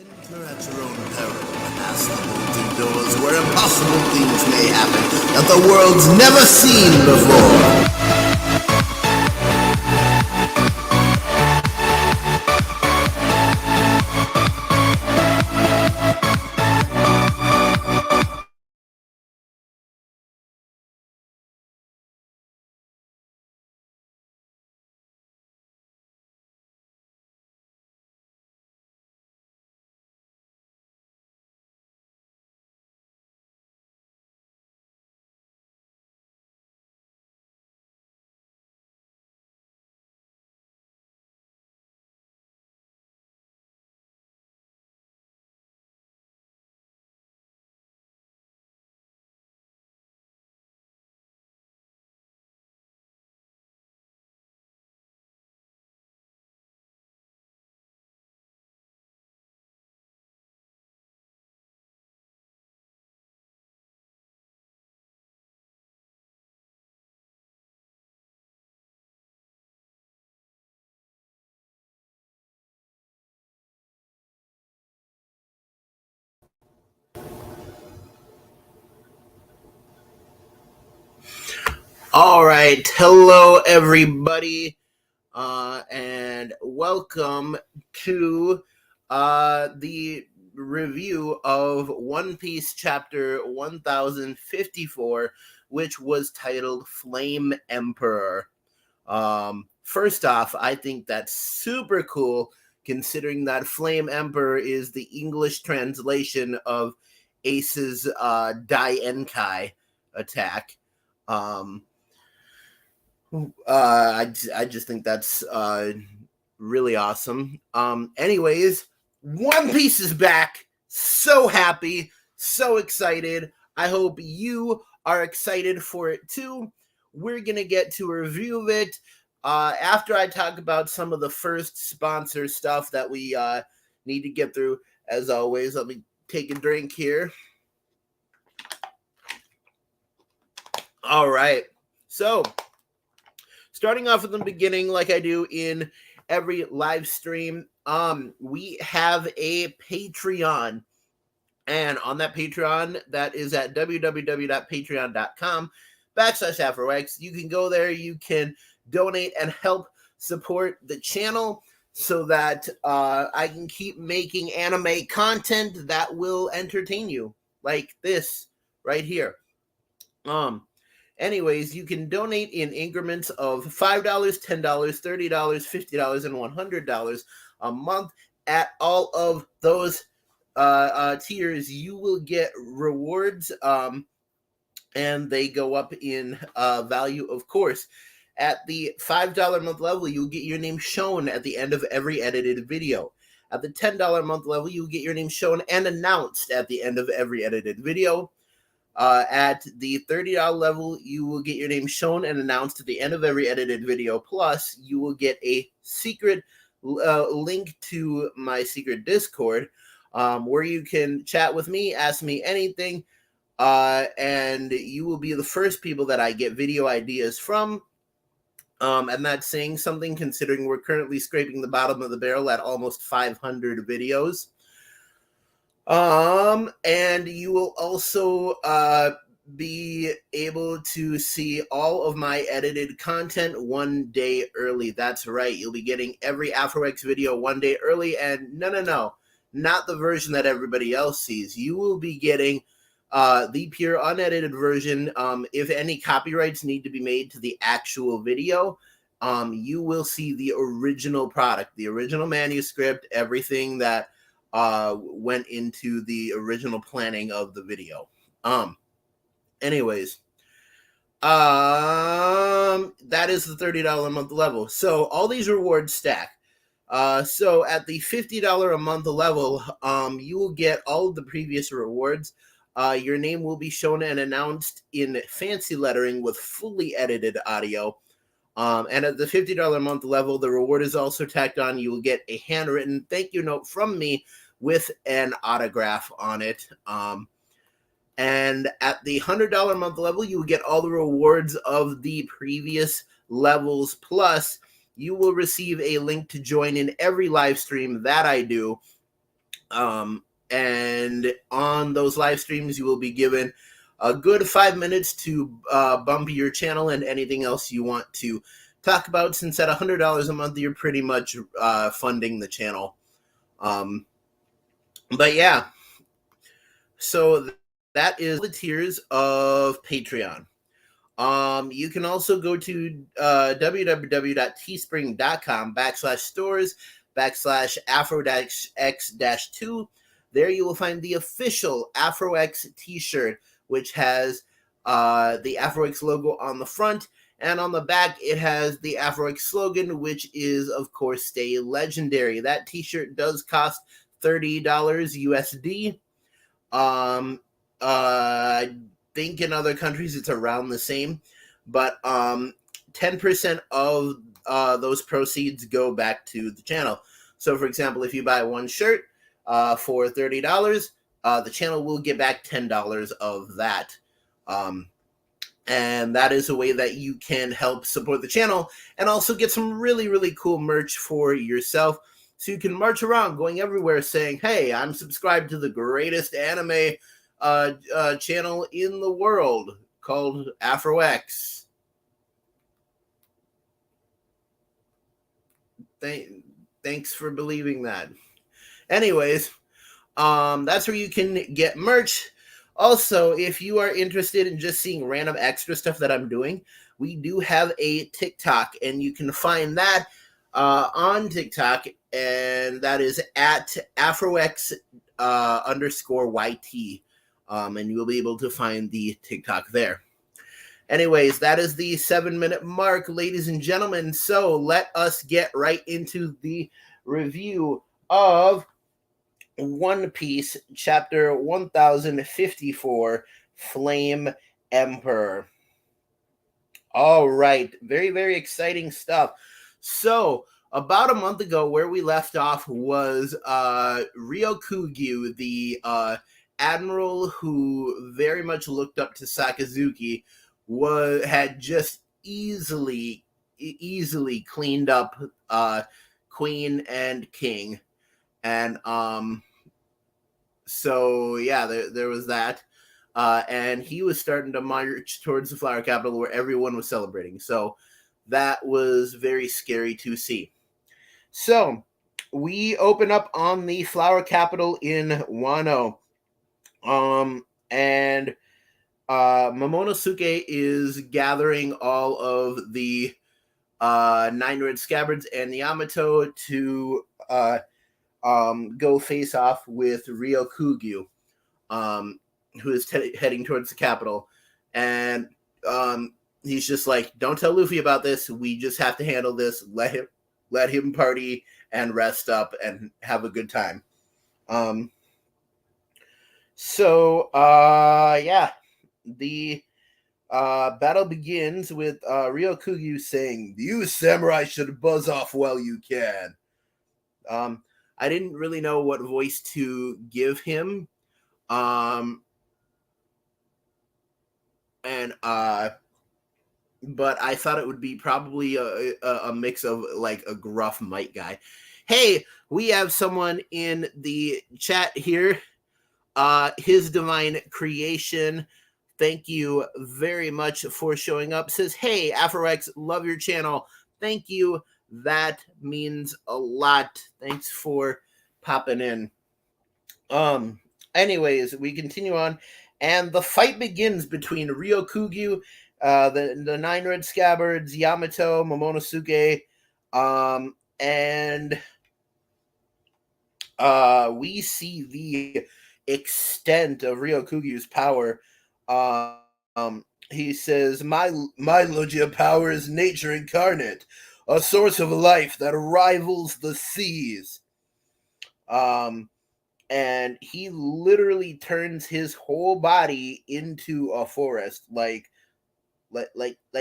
Enter at your own peril and pass the bolted doors where impossible things may happen that the world's never seen before. All right, hello everybody, and welcome to the review of One Piece chapter 1054, which was titled Flame Emperor. First off, I think that's super cool, considering that Flame Emperor is the English translation of Ace's Dai Enkai attack. Um, I just think that's really awesome. Anyways, One Piece is back. So happy, so excited. I hope you are excited for it too. We're gonna get to a review of it after I talk about some of the first sponsor stuff that we need to get through. As always, let me take a drink here. All right, so starting off at the beginning, like I do in every live stream, we have a Patreon. And on that Patreon, that is at www.patreon.com/Afroex. You can go there, you can donate and help support the channel so that I can keep making anime content that will entertain you, like this right here. Anyways, you can donate in increments of $5, $10, $30, $50, and $100 a month. At all of those tiers, you will get rewards, and they go up in value, of course. At the $5 a month level, you'll get your name shown at the end of every edited video. At the $10 a month level, you'll get your name shown and announced at the end of every edited video. At the $30 level, you will get your name shown and announced at the end of every edited video. Plus, you will get a secret link to my secret Discord, where you can chat with me, ask me anything, and you will be the first people that I get video ideas from. And that's saying something, considering we're currently scraping the bottom of the barrel at almost 500 videos. And you will also be able to see all of my edited content one day early. That's right. You'll be getting every Afroex video one day early. And no, not the version that everybody else sees. You will be getting the pure unedited version. If any copyrights need to be made to the actual video, you will see the original product, the original manuscript, everything that went into the original planning of the video. Anyways, that is the $30 a month level. So all these rewards stack. So at the $50 a month level, you will get all of the previous rewards. Your name will be shown and announced in fancy lettering with fully edited audio. And at the $50 a month level, the reward is also tacked on. You will get a handwritten thank you note from me with an autograph on it. And at the $100 a month level, you will get all the rewards of the previous levels. Plus, you will receive a link to join in every live stream that I do And on those live streams, you will be given a good 5 minutes to bump your channel and anything else you want to talk about. Since at $100 a month, you're pretty much funding the channel. But yeah, so that is the tiers of Patreon. You can also go to www.teespring.com/stores/Afroex-2. There you will find the official Afroex t-shirt, which has the Afroex logo on the front, and on the back it has the Afroex slogan, which is, of course, "Stay Legendary." That t-shirt does cost $30 USD. I think in other countries it's around the same, but 10% of those proceeds go back to the channel. So, for example, if you buy one shirt for $30, the channel will get back $10 of that. And that is a way that you can help support the channel and also get some really, really cool merch for yourself. So you can march around going everywhere saying, "Hey, I'm subscribed to the greatest anime channel in the world called Afroex." Thanks for believing that. Anyways, that's where you can get merch. Also, if you are interested in just seeing random extra stuff that I'm doing, we do have a TikTok, and you can find that on TikTok, and that is at Afroex _YT. And you'll be able to find the TikTok there. Anyways, that is the 7-minute mark, ladies and gentlemen. So let us get right into the review of One Piece, chapter 1054, Flame Emperor. All right, very, very exciting stuff. So, about a month ago, where we left off was Ryokugyu, the Admiral who very much looked up to Sakazuki, had just easily cleaned up Queen and King. And so yeah, there was that. And he was starting to march towards the flower capital where everyone was celebrating. So that was very scary to see. So we open up on the flower capital in Wano. And Momonosuke is gathering all of the 9 Red Scabbards and Yamato to go face off with Ryokugyu, who is heading towards the capital. And he's just like, "Don't tell Luffy about this. We just have to handle this. Let him party and rest up and have a good time." Yeah, the battle begins with Ryokugyu saying, "You samurai should buzz off while you can." I didn't really know what voice to give him. But I thought it would be probably a mix of like a gruff might guy. Hey, we have someone in the chat here. His Divine Creation, thank you very much for showing up. Says, "Hey, Afroex, love your channel." Thank you. That means a lot. Thanks for popping in. Anyways, we continue on, and the fight begins between Ryokugyu, the 9 Red Scabbards, Yamato, Momonosuke, and we see the extent of Ryokugyu's power. He says, my Logia power is nature incarnate, a source of life that rivals the seas." And he literally turns his whole body into a forest, like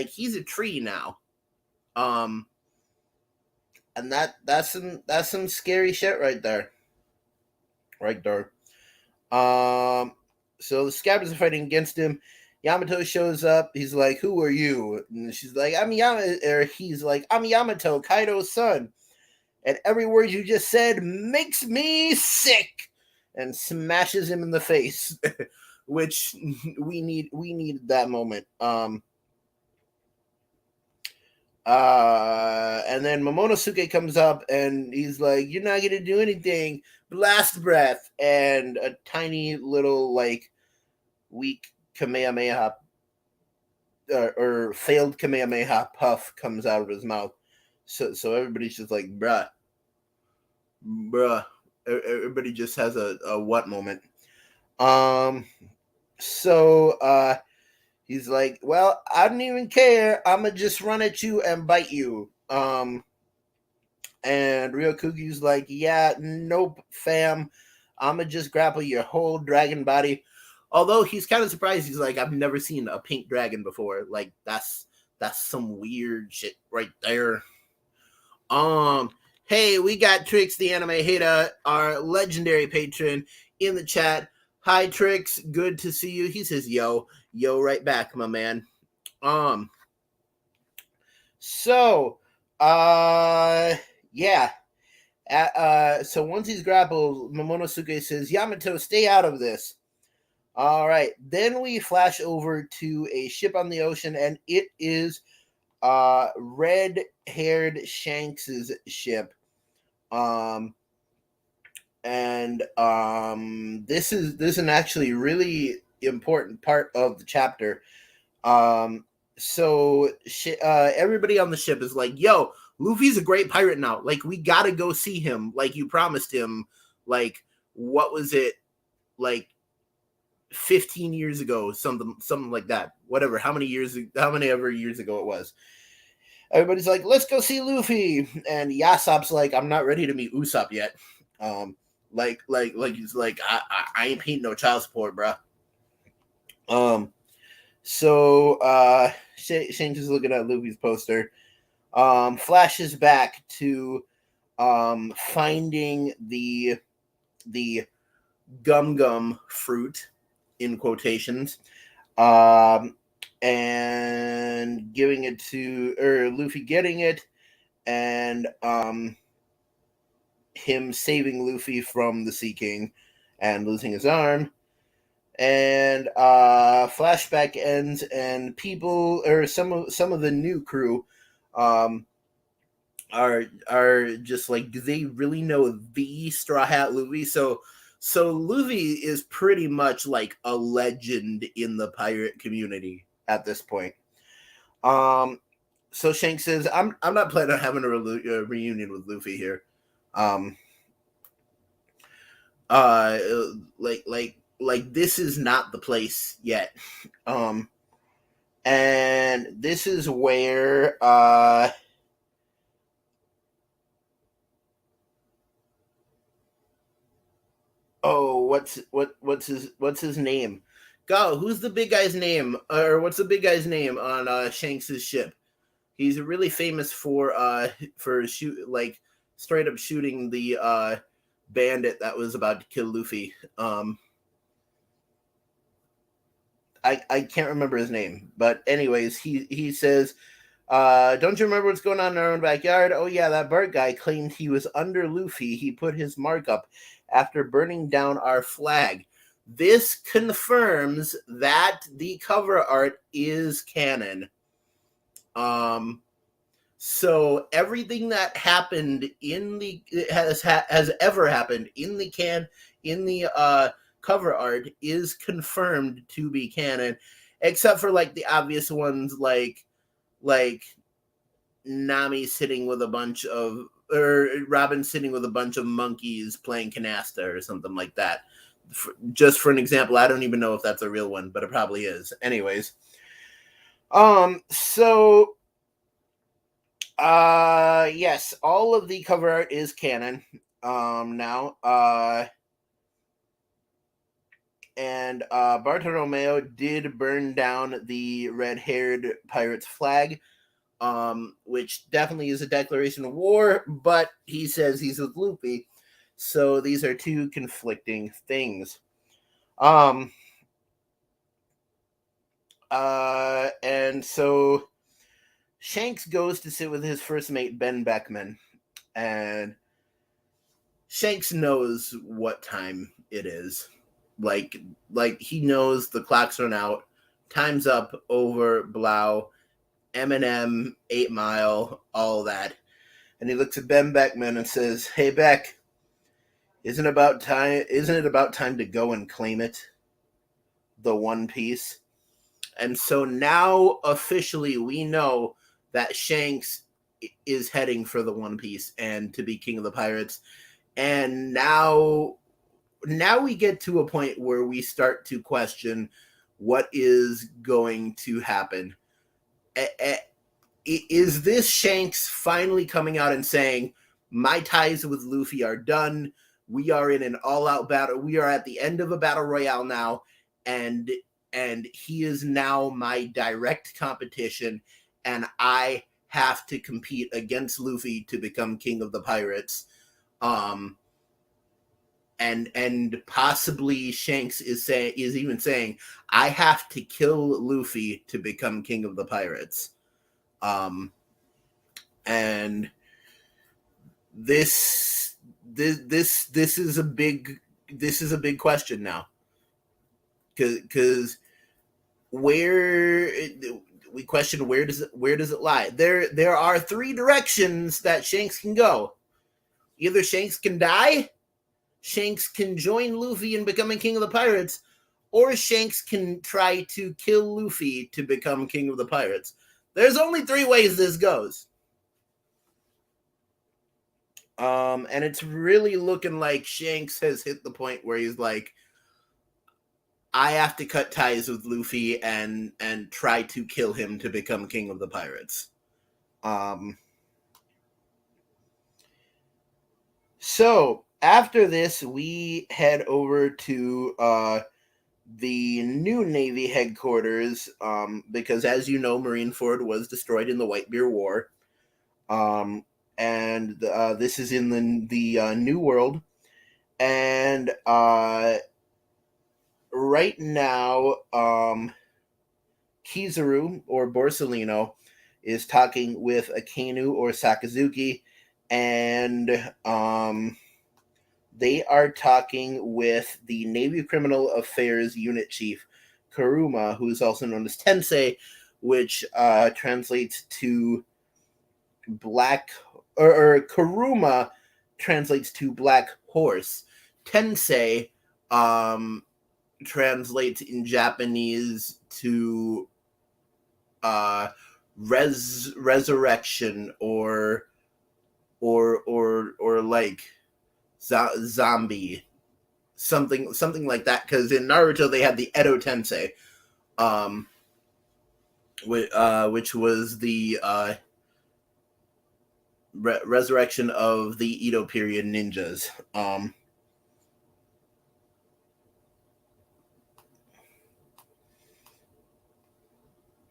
he's a tree now. And that's some scary shit right there. So the Scabbards are fighting against him. Yamato shows up. He's like, "Who are you?" And she's like, he's like, "I'm Yamato, Kaido's son. And every word you just said makes me sick." and smashes him in the face, which we needed that moment. And then Momonosuke comes up and he's like, "You're not gonna do anything." Blast breath, and a tiny little like weak Kamehameha or failed Kamehameha puff comes out of his mouth. So everybody's just like, bruh. Everybody just has a what moment. Um. So he's like, "Well, I don't even care. I'ma just run at you and bite you." And Ryokugi's like, "Yeah, nope, fam. I'ma just grapple your whole dragon body." Although he's kind of surprised, he's like, "I've never seen a pink dragon before. Like that's some weird shit right there." Um, hey, we got Trix the Anime Hater, our legendary patron, in the chat. Hi Trix, good to see you. He says, yo, right back, my man. Um, so, yeah. So once he's grappled, Momonosuke says, "Yamato, stay out of this." All right. Then we flash over to a ship on the ocean, and it is red-haired Shanks's ship. And this is an actually really important part of the chapter. So everybody on the ship is like, "Yo, Luffy's a great pirate now. Like, we gotta go see him. Like you promised him. Like, what was it? Like 15 years ago, something like that. Whatever. How many ever years ago it was." Everybody's like, "Let's go see Luffy," and Yasop's like, "I'm not ready to meet Usopp yet." Like he's like, I ain't paying no child support, bro. So Shanks is looking at Luffy's poster. Flashes back to finding the gum fruit in quotations, and giving it to Luffy getting it, and him saving Luffy from the Sea King and losing his arm. And flashback ends, and people or some of the new crew are just like, do they really know the Straw Hat Luffy? So Luffy is pretty much like a legend in the pirate community at this point. So Shanks says, I'm not planning on having a reunion with Luffy here. Like this is not the place yet. And this is where what's his name? Go, who's the big guy's name? Or what's the big guy's name on Shanks's ship? He's really famous for straight up shooting the bandit that was about to kill Luffy. I can't remember his name, but anyways, he says, "Don't you remember what's going on in our own backyard? Oh yeah, that Bart guy claimed he was under Luffy. He put his mark up after burning down our flag." This confirms that the cover art is canon. So everything that happened has ever happened in the cover art is confirmed to be canon, except for like the obvious ones like Nami sitting with a bunch of or Robin sitting with a bunch of monkeys playing canasta or something like that. Just for an example, I don't even know if that's a real one, but it probably is. Anyways, so yes, all of the cover art is canon now. And Bartolomeo did burn down the red-haired pirate's flag, which definitely is a declaration of war, but he says he's with Luffy. So these are two conflicting things. And so Shanks goes to sit with his first mate, Ben Beckman, and Shanks knows what time it is. Like he knows the clock's run out, time's up over Blau, Eminem, 8 Mile, all that. And he looks at Ben Beckman and says, "Hey Beck, isn't it about time to go and claim it? The One Piece." And so now officially we know that Shanks is heading for the One Piece and to be King of the Pirates. And now we get to a point where we start to question what is going to happen. Is this Shanks finally coming out and saying, my ties with Luffy are done. We are in an all-out battle. We are at the end of a battle royale now, and he is now my direct competition, and I have to compete against Luffy to become king of the pirates. And possibly Shanks is even saying, I have to kill Luffy to become king of the pirates. And this is a big question now, because we question where does it lie? There are three directions that Shanks can go. Either Shanks can die, Shanks can join Luffy in becoming king of the pirates, or Shanks can try to kill Luffy to become king of the pirates. There's only three ways this goes. And it's really looking like Shanks has hit the point where he's like, I have to cut ties with Luffy and try to kill him to become king of the pirates. So after this, we head over to the new Navy headquarters, because as you know, Marineford was destroyed in the Whitebeard War. And this is in the New World. And right now, Kizaru, or Borsellino, is talking with Akainu or Sakazuki, and they are talking with the Navy Criminal Affairs Unit Chief, Kuruma, who is also known as Tensei, which translates to black, or Kuruma translates to black horse. Tensei translates in Japanese to resurrection or like zombie, something like that, because in Naruto they had the Edo Tensei, which was the resurrection of the Edo period ninjas.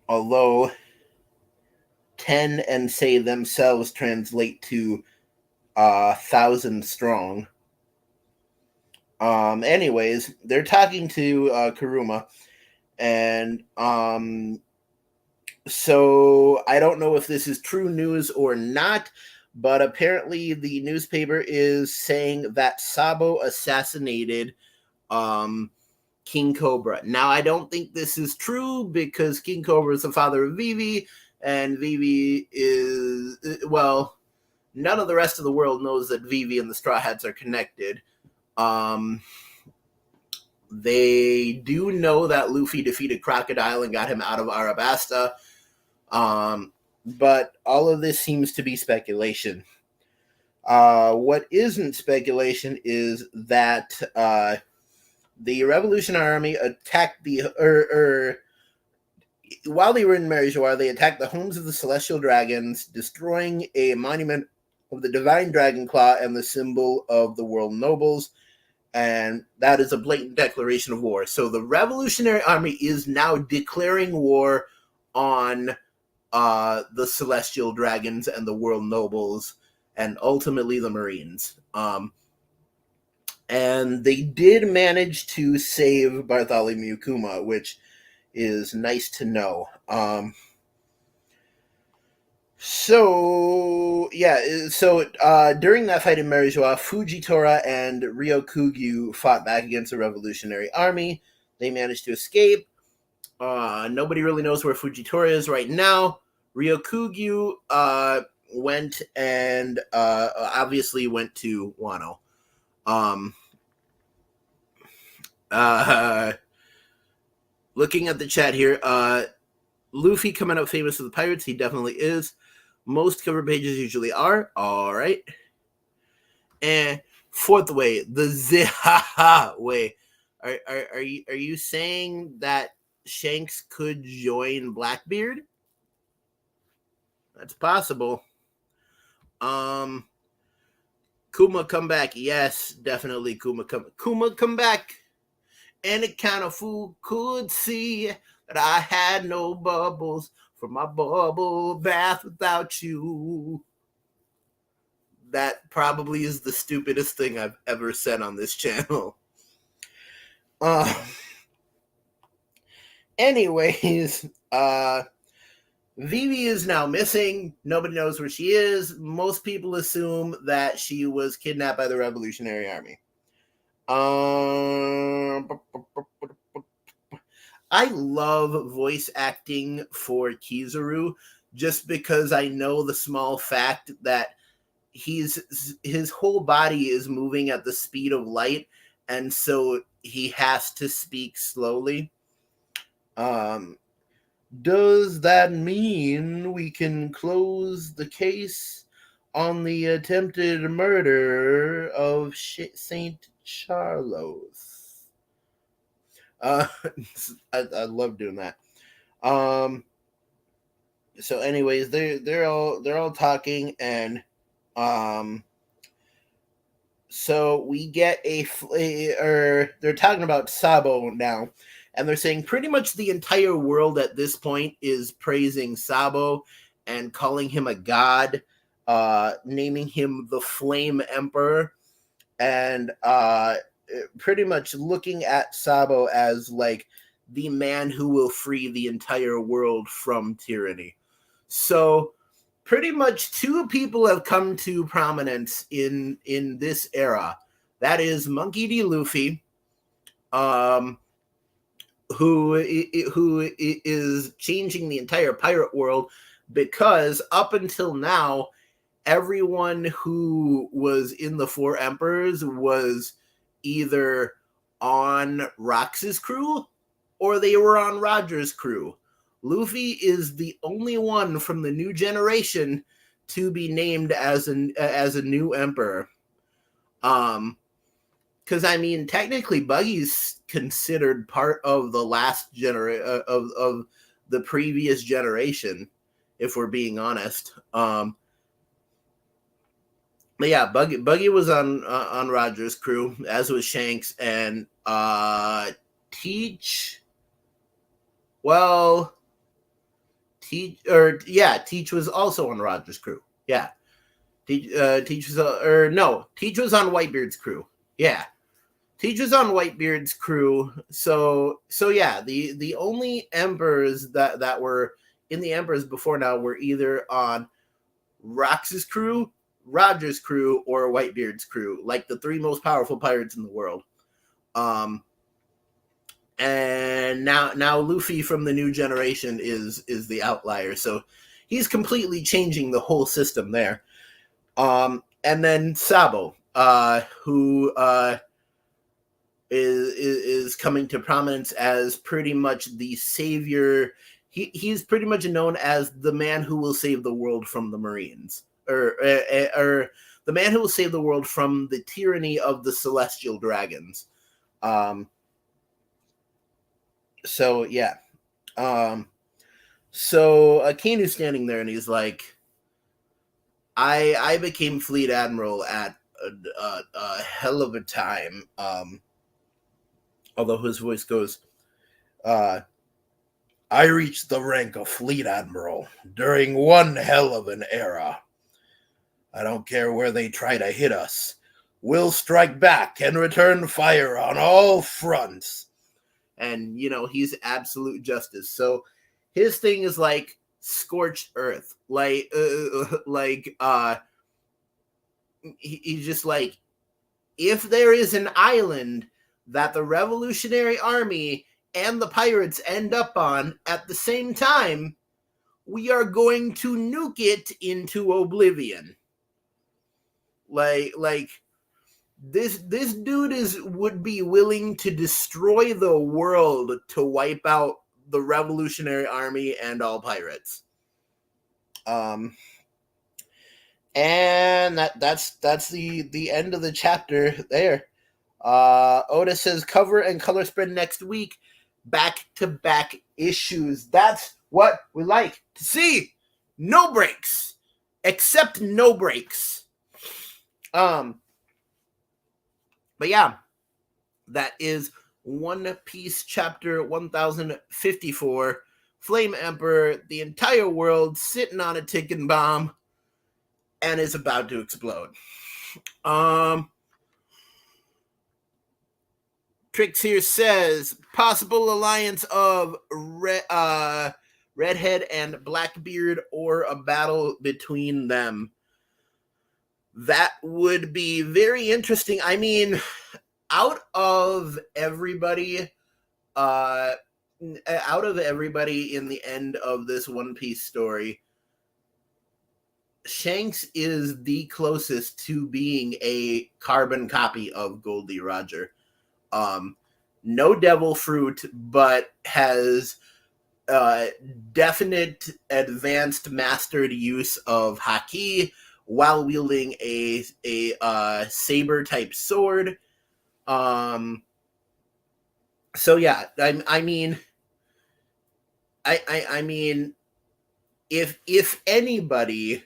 Although Ten and Sei themselves translate to 1,000 strong. Anyways, they're talking to Kuruma, and so I don't know if this is true news or not, but apparently the newspaper is saying that Sabo assassinated King Cobra. Now, I don't think this is true, because King Cobra is the father of Vivi, and Vivi is, well, none of the rest of the world knows that Vivi and the Straw Hats are connected. They do know that Luffy defeated Crocodile and got him out of Arabasta, but all of this seems to be speculation. What isn't speculation is that the Revolutionary Army attacked while they were in Marijois, they attacked the homes of the Celestial Dragons, destroying a monument of the Divine Dragon Claw and the symbol of the World Nobles, and that is a blatant declaration of war. So the Revolutionary Army is now declaring war on the Celestial Dragons and the World Nobles, and ultimately the Marines. And they did manage to save Bartholomew Kuma, which is nice to know. So during that fight in Marijoa, Fujitora and Ryokugyu fought back against the Revolutionary Army. They managed to escape. Nobody really knows where Fujitora is right now. Ryokugyu went and obviously went to Wano. Looking at the chat here, Luffy coming out famous with the pirates. He definitely is. Most cover pages usually are. All right. And fourth way, the Zihaha way. Are you saying that Shanks could join Blackbeard? That's possible. Kuma come back. Yes, definitely Kuma come back. Any kind of fool could see that I had no bubbles for my bubble bath without you. That probably is the stupidest thing I've ever said on this channel. Anyways, Vivi is now missing. Nobody knows where she is. Most people assume that she was kidnapped by the Revolutionary Army. I love voice acting for Kizaru just because I know the small fact that his whole body is moving at the speed of light, and so he has to speak slowly. Does that mean we can close the case on the attempted murder of Saint Charlos? I love doing that. So anyways, they're all talking, and so we get they're talking about Sabo now, and they're saying pretty much the entire world at this point is praising Sabo and calling him a god, naming him the Flame Emperor, and pretty much looking at Sabo as like the man who will free the entire world from tyranny. So pretty much two people have come to prominence in this era. That is Monkey D. Luffy, who is changing the entire pirate world, because up until now, everyone who was in the Four Emperors was either on Rox's crew or they were on Roger's crew. Luffy is the only one from the new generation to be named as a new emperor. Because I mean, technically, Buggy's considered part of the last of the previous generation, if we're being honest. But yeah, Buggy was on Roger's crew, as was Shanks, and Teach. Well, Teach was also on Roger's crew. Yeah, Teach was Teach was on Whitebeard's crew. Yeah, Teach was on Whitebeard's crew. So yeah, the only Embers that were in the Embers before now were either on Rox's crew, Roger's crew, or Whitebeard's crew, like the three most powerful pirates in the world. And now Luffy from the new generation is the outlier, so he's completely changing the whole system there. And then Sabo, who is coming to prominence as pretty much the savior. He's pretty much known as the man who will save the world from the Marines, or the man who will save the world from the tyranny of the Celestial Dragons. So yeah. So Akanu's standing there and he's like, I became Fleet Admiral at a hell of a time. Although his voice goes, I reached the rank of Fleet Admiral during one hell of an era. I don't care where they try to hit us. We'll strike back and return fire on all fronts. And, he's absolute justice. So his thing is like, scorched earth. He's just like, if there is an island that the Revolutionary Army and the pirates end up on at the same time, we are going to nuke it into oblivion. Like this dude would be willing to destroy the world to wipe out the Revolutionary Army and all pirates. And that's the end of the chapter there. Oda says cover and color spread next week, back to back issues. That's what we like to see. No breaks, except no breaks. But yeah, that is One Piece chapter 1054. Flame Emperor, the entire world sitting on a ticking bomb and is about to explode. Trix here says possible alliance of Redhead and Blackbeard or a battle between them. That would be very interesting. I mean, out of everybody in the end of this One Piece story, Shanks is the closest to being a carbon copy of Goldie Roger. No devil fruit, but has definite advanced mastered use of haki while wielding a saber type sword. So yeah, I mean, if anybody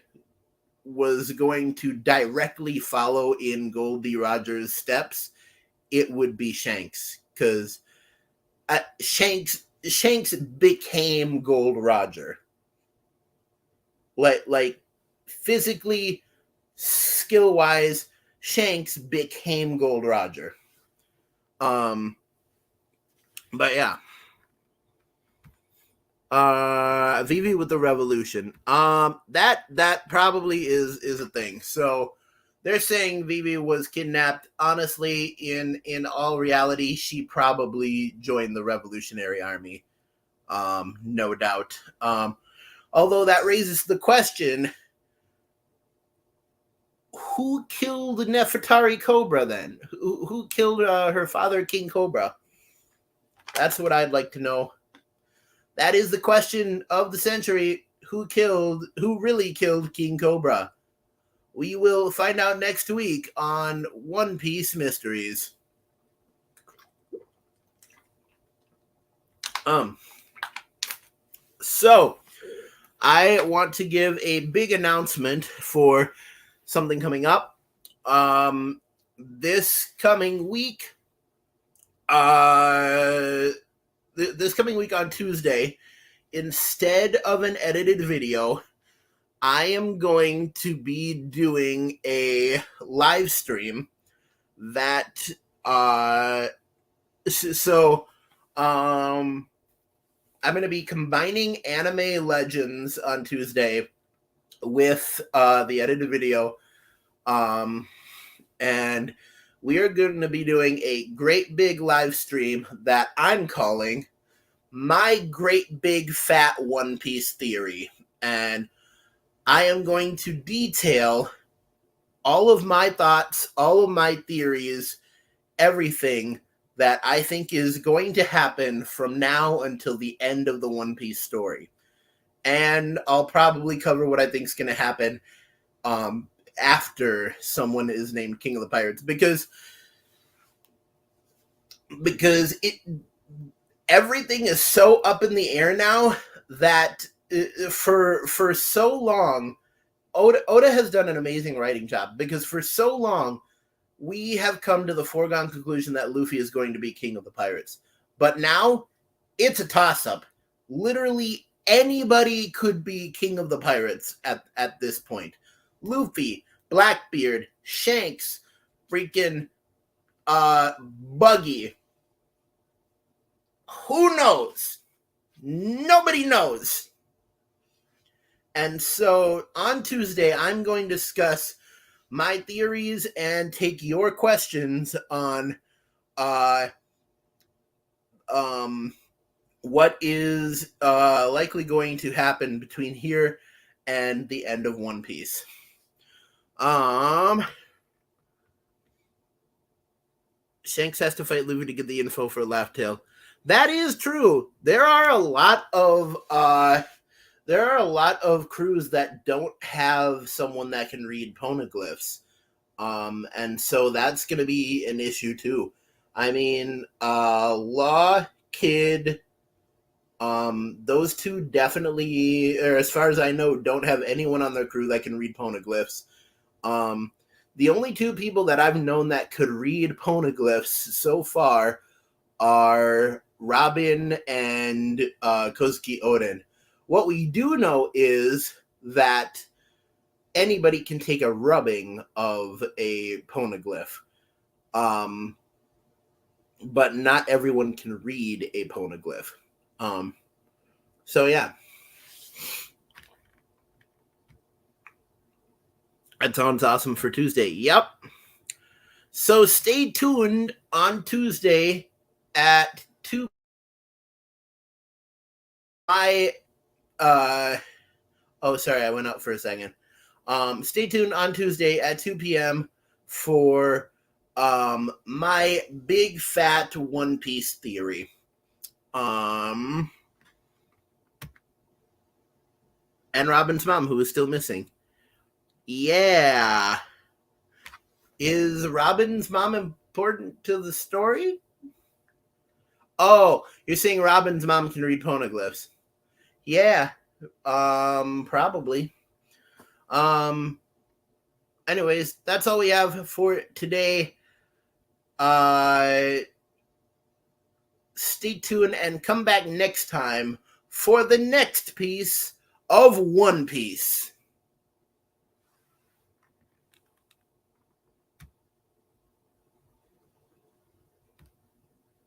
was going to directly follow in Goldie Roger's steps, it would be Shanks, because Shanks became Gold Roger. Like physically, skill wise, Shanks became Gold Roger. But yeah. Vivi with the revolution. That probably is a thing. So they're saying Vivi was kidnapped. Honestly, in all reality, she probably joined the Revolutionary Army. No doubt. Although that raises the question, who killed Nefertari Cobra then? Who killed her father, King Cobra? That's what I'd like to know. That is the question of the century. Who really killed King Cobra? We will find out next week on One Piece Mysteries. So I want to give a big announcement for something coming up. This coming week, on Tuesday, instead of an edited video, I am going to be doing a live stream that I'm going to be combining Anime Legends on Tuesday with the edited video. And we are going to be doing a great big live stream that I'm calling My Great Big Fat One Piece Theory. And I am going to detail all of my thoughts, all of my theories, everything that I think is going to happen from now until the end of the One Piece story. And I'll probably cover what I think is going to happen after someone is named King of the Pirates, because everything is so up in the air now that for so long, Oda has done an amazing writing job, because for so long we have come to the foregone conclusion that Luffy is going to be King of the Pirates. But now it's a toss-up. Literally anybody could be King of the Pirates at this point. Luffy, Blackbeard, Shanks, freaking Buggy. Who knows? Nobody knows. And so on Tuesday, I'm going to discuss my theories and take your questions on uh, um, what is likely going to happen between here and the end of One Piece. Shanks has to fight Luffy to get the info for Laugh Tale. That is true. There are a lot of crews that don't have someone that can read poneglyphs. And so that's going to be an issue too. I mean, Law, Kid, those two definitely, or as far as I know, don't have anyone on their crew that can read poneglyphs. The only two people that I've known that could read poneglyphs so far are Robin and Kozuki Oden. What we do know is that anybody can take a rubbing of a poneglyph. But not everyone can read a poneglyph. So yeah. That sounds awesome for Tuesday. Yep. So stay tuned on Tuesday at 2. Sorry, I went out for a second. Stay tuned on Tuesday at 2 p.m. for my big fat One Piece theory. And Robin's mom, who is still missing. Yeah. Is Robin's mom important to the story? Oh, you're saying Robin's mom can read poneglyphs. Yeah. Probably. Anyways, that's all we have for today. Stay tuned and come back next time for the next piece of One Piece.